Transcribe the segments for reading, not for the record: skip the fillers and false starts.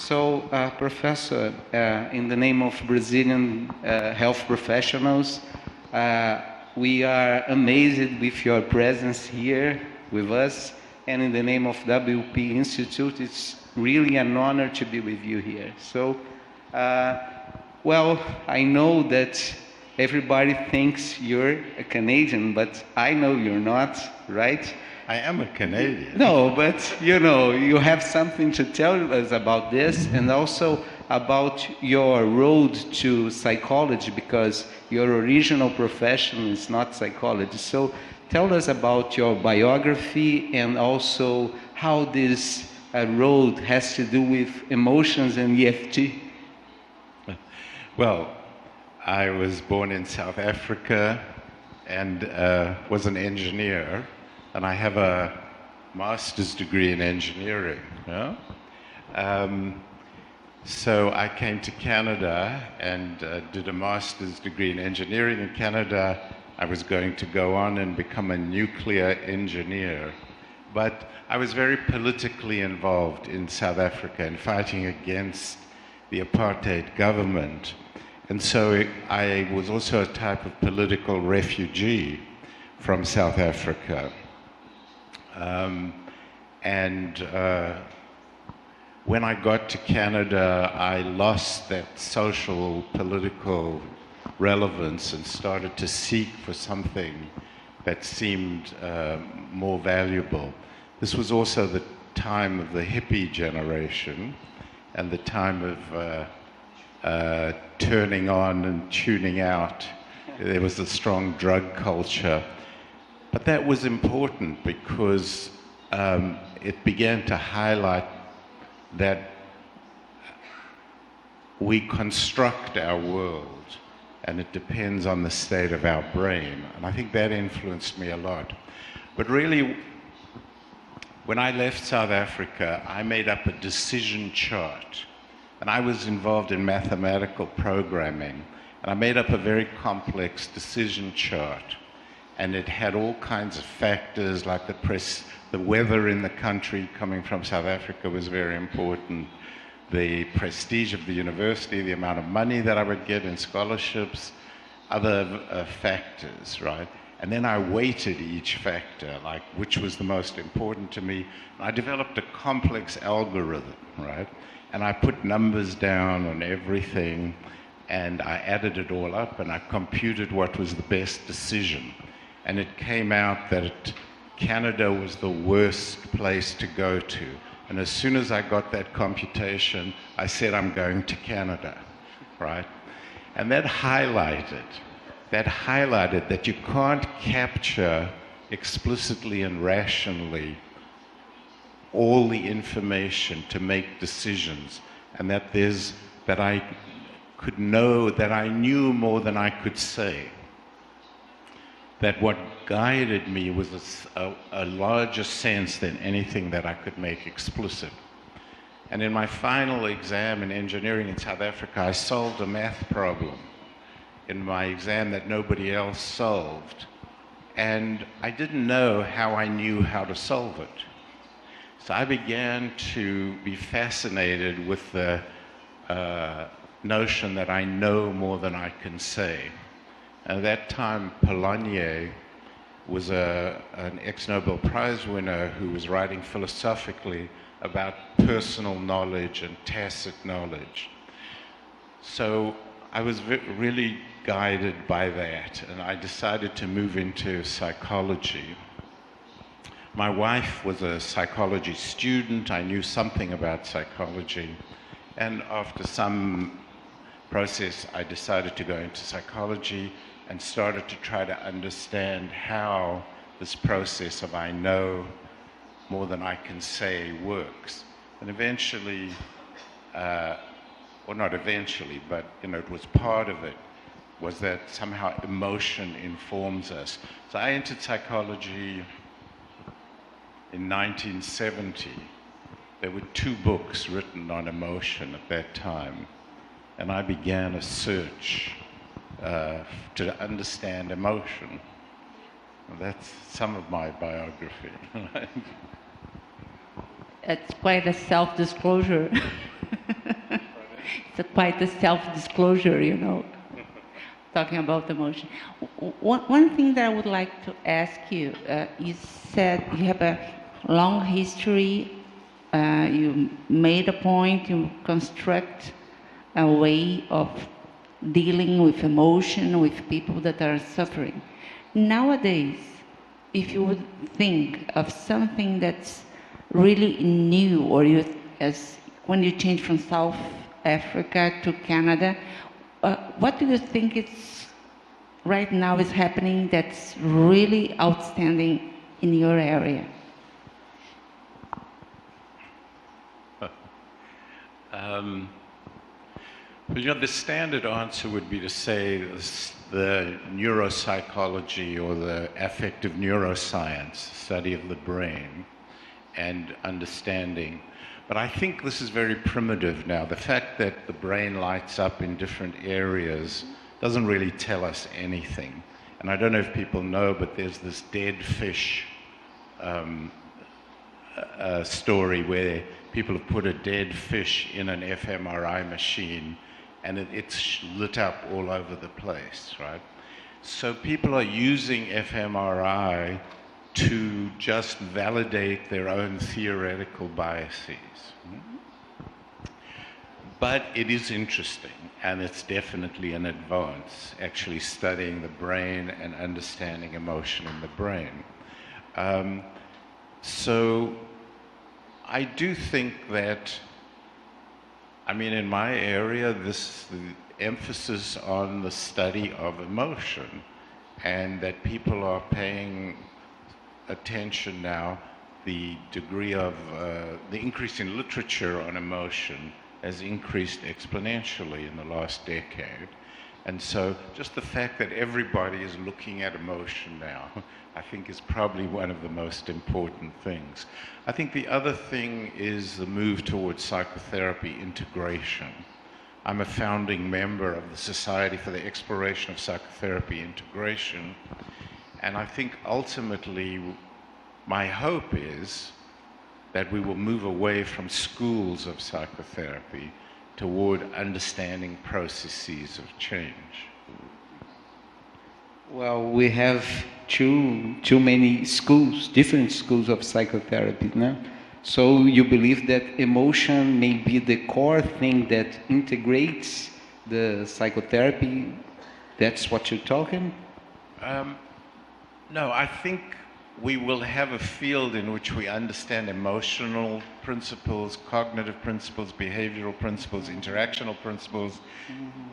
So, Professor, in the name of Brazilian health professionals, we are amazed with your presence here with us, and in the name of WP Institute, it's really an honor to be with you here. So, well, I know that everybody thinks you're a Canadian, but I know you're not, right? I am a Canadian. No, but you know, you have something to tell us about this, and also about your road to psychology, because your original profession is not psychology. So tell us about your biography and also how this road has to do with emotions and EFT. Well, I was born in South Africa and was an engineer, and I have a master's degree in engineering. Yeah? So I came to Canada and did a master's degree in engineering in Canada. I was going to go on and become a nuclear engineer. But I was very politically involved in South Africa in fighting against the apartheid government. And so I was also a type of political refugee from South Africa. When I got to Canada, I lost that social, political relevance and started to seek for something that seemed more valuable. This was also the time of the hippie generation and the time of turning on and tuning out. There was a strong drug culture. But that was important because it began to highlight that we construct our world and it depends on the state of our brain. And I think that influenced me a lot. But really, when I left South Africa, I made up a decision chart. And I was involved in mathematical programming. And I made up a very complex decision chart. And it had all kinds of factors like the weather in the country. Coming from South Africa was very important. The prestige of the university, the amount of money that I would get in scholarships, other factors, right? And then I weighted each factor, like which was the most important to me. And I developed a complex algorithm, right? And I put numbers down on everything, and I added it all up, and I computed what was the best decision. And it came out that Canada was the worst place to go to. And as soon as I got that computation, I said, I'm going to Canada, right? And that highlighted that you can't capture explicitly and rationally all the information to make decisions, and that I could know that I knew more than I could say. That what guided me was a larger sense than anything that I could make explicit. And in my final exam in engineering in South Africa, I solved a math problem in my exam that nobody else solved. And I didn't know how I knew how to solve it. So I began to be fascinated with the notion that I know more than I can say. At that time, Polanyi was an ex-Nobel Prize winner who was writing philosophically about personal knowledge and tacit knowledge. So I was really guided by that, and I decided to move into psychology. My wife was a psychology student. I knew something about psychology, and after some process, I decided to go into psychology and started to try to understand how this process of I know more than I can say works. And eventually, or not eventually, but it was part of it, was that somehow emotion informs us. So I entered psychology in 1970. There were 2 books written on emotion at that time. And I began a search to understand emotion. Well, that's some of my biography. It's quite a self-disclosure. It's quite a self-disclosure, you know, talking about emotion. One thing that I would like to ask you, you said you have a long history, you made a point, you construct a way of dealing with emotion, with people that are suffering. Nowadays, if you would think of something that's really new, or when you change from South Africa to Canada, what do you think right now is happening that's really outstanding in your area? Well, you know, the standard answer would be to say the neuropsychology or the affective neuroscience, study of the brain and understanding. But I think this is very primitive now. The fact that the brain lights up in different areas doesn't really tell us anything. And I don't know if people know, but there's this dead fish story where people have put a dead fish in an fMRI machine and it's lit up all over the place, right? So people are using fMRI to just validate their own theoretical biases. But it is interesting, and it's definitely an advance, actually studying the brain and understanding emotion in the brain. So I do think that, I mean, in my area, the emphasis on the study of emotion, and that people are paying attention now, the degree of, the increase in literature on emotion has increased exponentially in the last decade. And so just the fact that everybody is looking at emotion now, I think is probably one of the most important things. I think the other thing is the move towards psychotherapy integration. I'm a founding member of the Society for the Exploration of Psychotherapy Integration, and I think ultimately my hope is that we will move away from schools of psychotherapy toward understanding processes of change. Well, we have too many schools, different schools of psychotherapy now. So you believe that emotion may be the core thing that integrates the psychotherapy? That's what you're talking? No, I think we will have a field in which we understand emotional principles, cognitive principles, behavioral principles, interactional principles,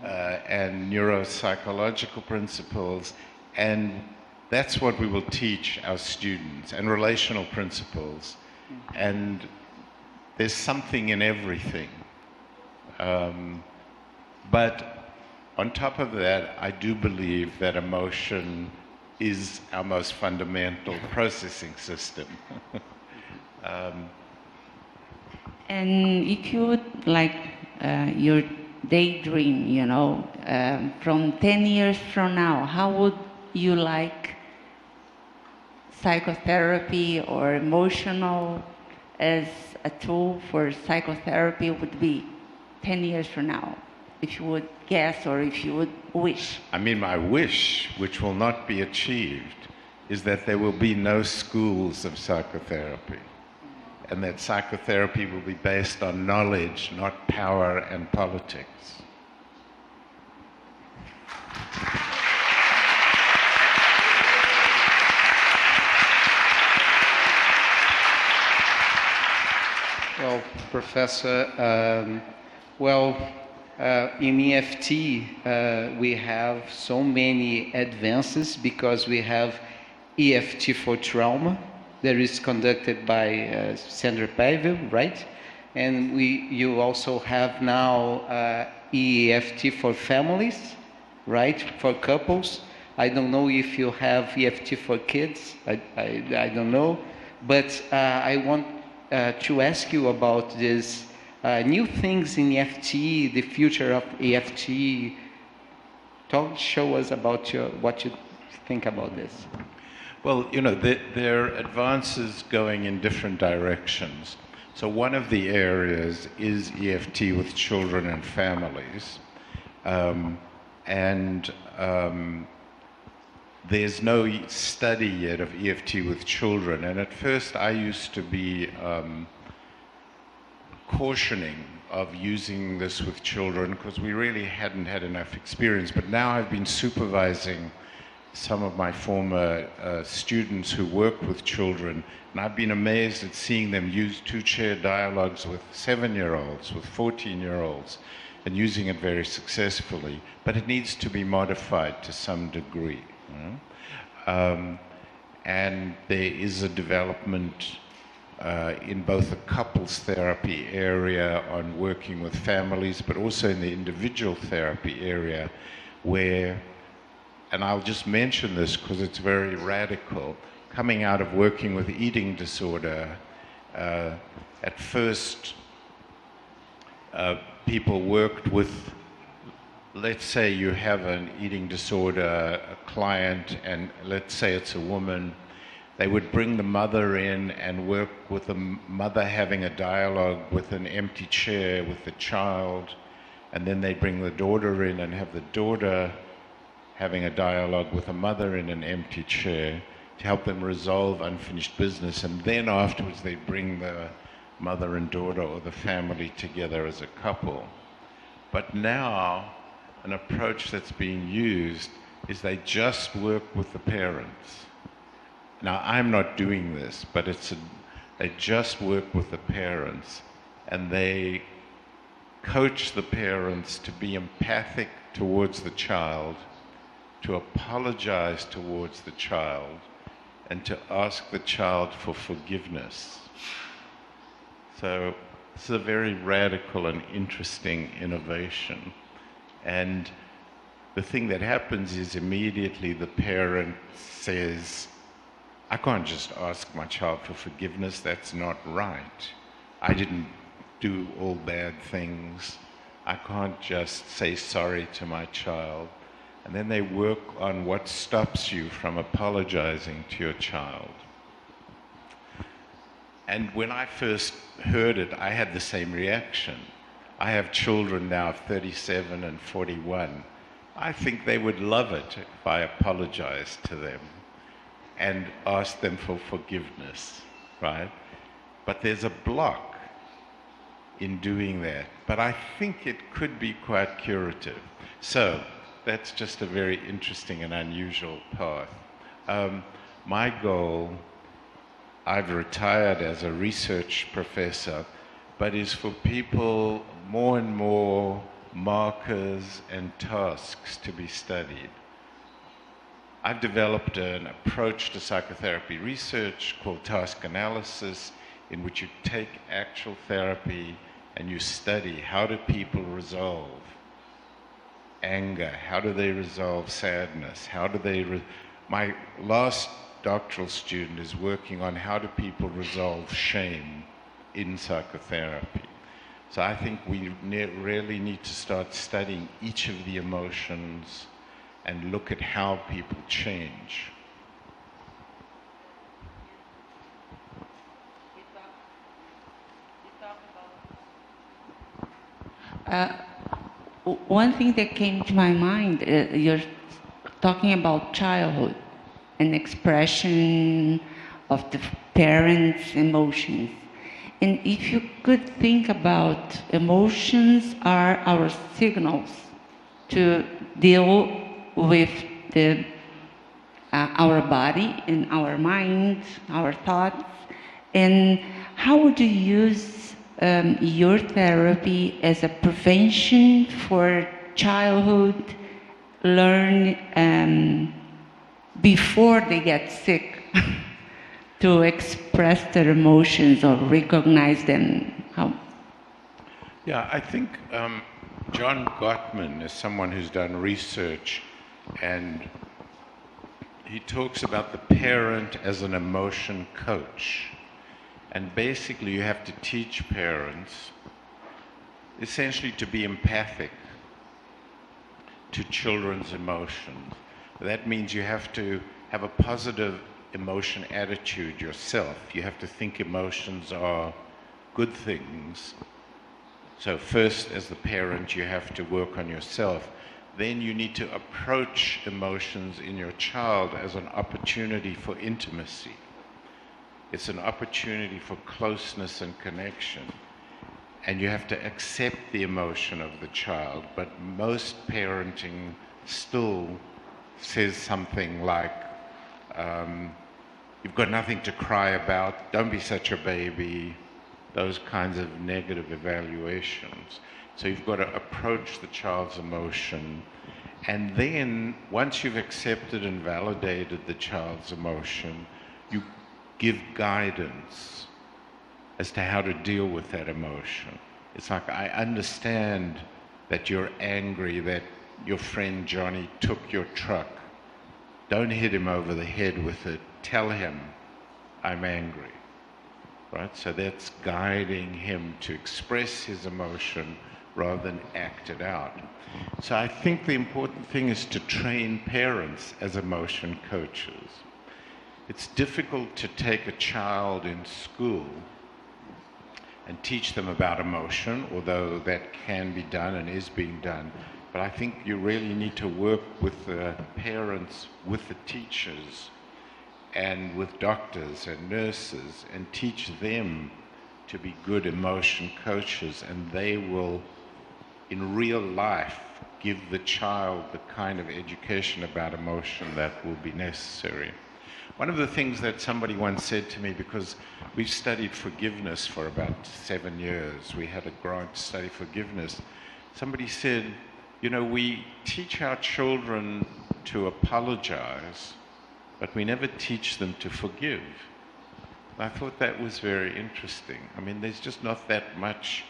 and neuropsychological principles. And that's what we will teach our students, and relational principles. And there's something in everything. But on top of that, I do believe that emotion is our most fundamental processing system. And if you would like your daydream, you know, from 10 years from now, how would you like psychotherapy or emotional as a tool for psychotherapy would be 10 years from now, if you would guess or if you would wish? I mean, my wish, which will not be achieved, is that there will be no schools of psychotherapy, and that psychotherapy will be based on knowledge, not power and politics. Well, Professor, in EFT, we have so many advances because we have EFT for trauma that is conducted by Sandra Pavel, right? And you also have now EFT for families, right? For couples. I don't know if you have EFT for kids. I don't know. But I want to ask you about this new things in EFT, the future of EFT. Show us about what you think about this. Well, you know, there are advances going in different directions. So one of the areas is EFT with children and families. And there's no study yet of EFT with children. And at first I used to be cautioning of using this with children because we really hadn't had enough experience. But now I've been supervising some of my former students who work with children, and I've been amazed at seeing them use two-chair dialogues with 7-year-olds, with 14-year-olds, and using it very successfully. But it needs to be modified to some degree. And there is a development in both the couples therapy area on working with families, but also in the individual therapy area where, and I'll just mention this because it's very radical, coming out of working with eating disorder, at first people worked with, let's say you have an eating disorder, a client, and let's say it's a woman, they would bring the mother in and work with the mother having a dialogue with an empty chair with the child, and then they bring the daughter in and have the daughter having a dialogue with a mother in an empty chair to help them resolve unfinished business, and then afterwards they bring the mother and daughter or the family together as a couple. But now an approach that's being used is they just work with the parents. Now I'm not doing this, but they just work with the parents, and they coach the parents to be empathic towards the child, to apologize towards the child, and to ask the child for forgiveness. So this is a very radical and interesting innovation. And the thing that happens is immediately the parent says, I can't just ask my child for forgiveness, that's not right. I didn't do all bad things. I can't just say sorry to my child. And then they work on what stops you from apologizing to your child. And when I first heard it, I had the same reaction. I have children now of 37 and 41. I think they would love it if I apologized to them and asked them for forgiveness, right? But there's a block in doing that. But I think it could be quite curative. So that's just a very interesting and unusual path. My goal, I've retired as a research professor, but is for people more and more markers and tasks to be studied. I've developed an approach to psychotherapy research called task analysis, in which you take actual therapy and you study how do people resolve anger, how do they resolve sadness, how do they... My last doctoral student is working on how do people resolve shame in psychotherapy. So I think we really need to start studying each of the emotions and look at how people change. One thing that came to my mind, you're talking about childhood and expression of the parents' emotions. And if you could think about emotions are our signals to deal with our body and our mind, our thoughts, and how would you use your therapy as a prevention for childhood learn before they get sick to express their emotions or recognize them? How? Yeah, I think John Gottman is someone who's done research, and he talks about the parent as an emotion coach. And basically you have to teach parents essentially to be empathic to children's emotions. That means you have to have a positive emotion attitude yourself. You have to think emotions are good things. So first, as the parent, you have to work on yourself. Then you need to approach emotions in your child as an opportunity for intimacy. It's an opportunity for closeness and connection. And you have to accept the emotion of the child. But most parenting still says something like, you've got nothing to cry about, don't be such a baby, those kinds of negative evaluations. So you've got to approach the child's emotion, and then once you've accepted and validated the child's emotion, you give guidance as to how to deal with that emotion. It's like, I understand that you're angry that your friend Johnny took your truck. Don't hit him over the head with it. Tell him, I'm angry. Right? So that's guiding him to express his emotion rather than act it out. So I think the important thing is to train parents as emotion coaches. It's difficult to take a child in school and teach them about emotion, although that can be done and is being done. But I think you really need to work with the parents, with the teachers, and with doctors and nurses, and teach them to be good emotion coaches, and they will, in real life, give the child the kind of education about emotion that will be necessary. One of the things that somebody once said to me, because we've studied forgiveness for about 7 years, we had a grant to study forgiveness, somebody said, you know, we teach our children to apologize, but we never teach them to forgive. And I thought that was very interesting. I mean, there's just not that much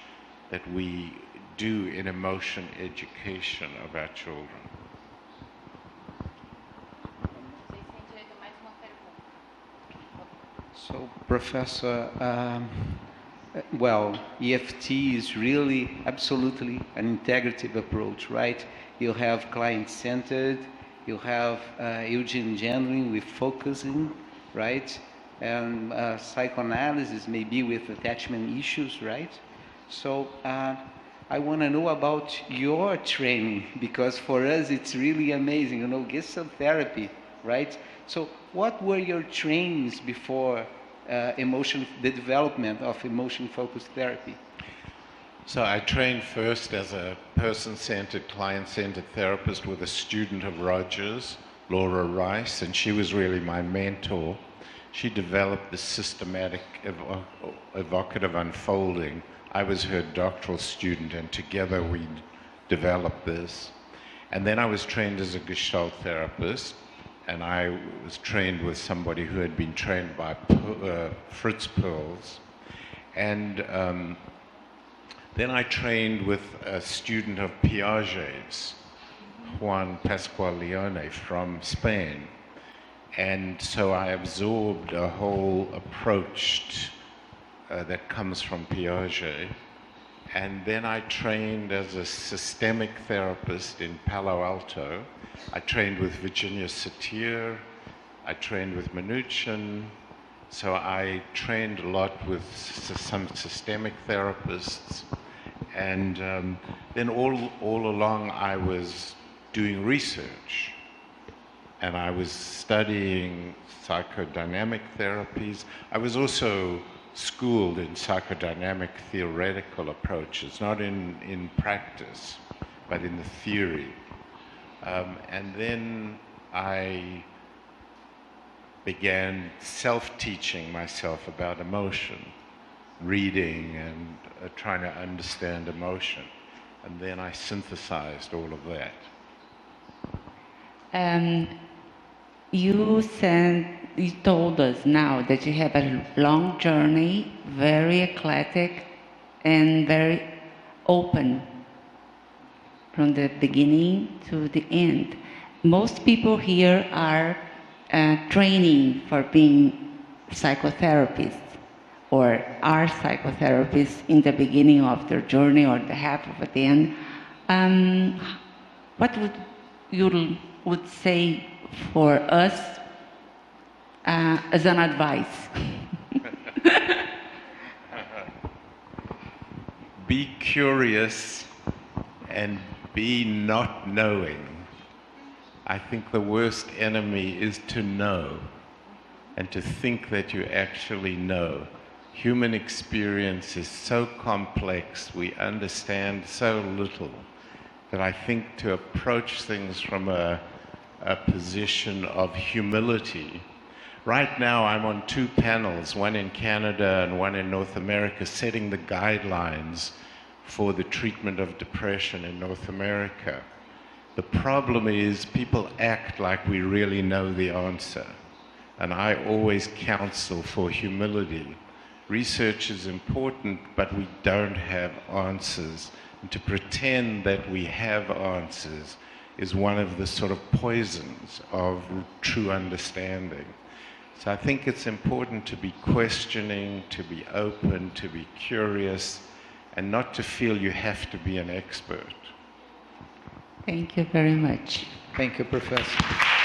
that we do in emotion education of our children. So, Professor, well, EFT is really absolutely an integrative approach, right? You have client-centered, you have eugenering with focusing, right? And psychoanalysis maybe with attachment issues, right? So I want to know about your training, because for us it's really amazing, you know, Gestalt therapy, right? So what were your trainings before the development of emotion-focused therapy? So I trained first as a person-centered, client-centered therapist with a student of Roger's, Laura Rice, and she was really my mentor. She developed the systematic evocative unfolding. I was her doctoral student, and together we developed this. And then I was trained as a Gestalt therapist, and I was trained with somebody who had been trained by Fritz Perls. And then I trained with a student of Piaget's, Juan Pascual Leone from Spain. And so I absorbed a whole approach that comes from Piaget. And then I trained as a systemic therapist in Palo Alto. I trained with Virginia Satir. I trained with Mnuchin. So I trained a lot with some systemic therapists. And then all along I was doing research. And I was studying psychodynamic therapies. I was also schooled in psychodynamic theoretical approaches, not in practice, but in the theory. And then I began self-teaching myself about emotion, reading and trying to understand emotion. And then I synthesized all of that. You told us now that you have a long journey, very eclectic and very open from the beginning to the end. Most people here are training for being psychotherapists or are psychotherapists in the beginning of their journey or the half of the end. What would you say for us as an advice? be curious and be not knowing. I think the worst enemy is to know and to think that you actually know. Human experience is so complex, we understand so little, that I think to approach things from a position of humility. Right now I'm on 2 panels, one in Canada and one in North America, setting the guidelines for the treatment of depression in North America. The problem is people act like we really know the answer, and I always counsel for humility. Research is important, but we don't have answers. And to pretend that we have answers is one of the sort of poisons of true understanding. So I think it's important to be questioning, to be open, to be curious, and not to feel you have to be an expert. Thank you very much. Thank you, Professor.